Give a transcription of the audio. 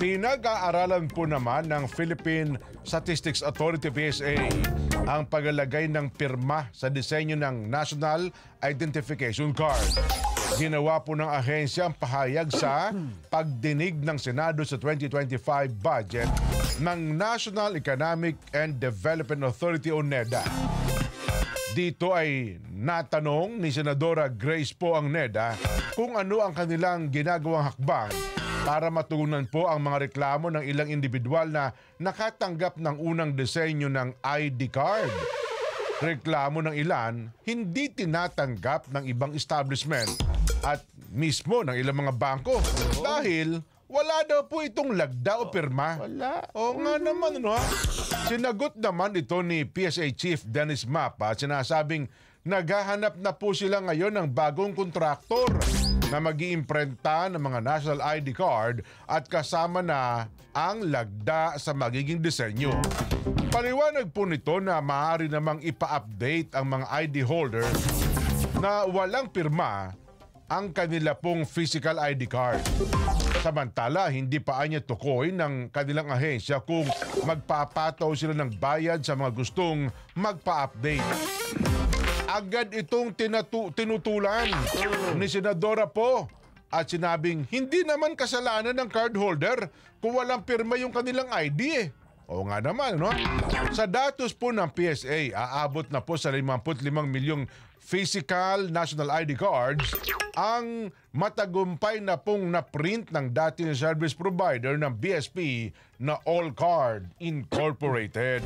Pinag-aaralan po naman ng Philippine Statistics Authority PSA ang paglalagay ng pirma sa disenyo ng National Identification Card. Ginawa po ng ahensya ang pahayag sa pagdinig ng Senado sa 2025 budget ng National Economic and Development Authority o NEDA. Dito ay natanong ni Senadora Grace po ang NEDA kung ano ang kanilang ginagawang hakbang para matugunan po ang mga reklamo ng ilang individual na nakatanggap ng unang disenyo ng ID card. Reklamo ng ilan, hindi tinatanggap ng ibang establishment at mismo ng ilang mga bangko dahil wala daw po itong lagda o pirma. Wala. O nga naman, no? Sinagot naman ito ni PSA Chief Dennis Mapa at sinasabing naghahanap na po sila ngayon ng bagong kontraktor na mag-iimprenta ng mga national ID card at kasama na ang lagda sa magiging disenyo. Paliwanag po nito na maaari namang ipa-update ang mga ID holder na walang pirma ang kanila pong physical ID card. Samantala, hindi pa anya tukoy ng kanilang ahensya kung magpapataw sila ng bayad sa mga gustong magpa-update. Agad itong tinutulan ni Senadora po at sinabing hindi naman kasalanan ng card holder kung walang pirma yung kanilang ID eh. O nga naman, no? Sa datos po ng PSA, aabot na po sa 55 milyong physical national ID cards ang matagumpay na pong na-print ng dating service provider ng BSP na All Card Incorporated.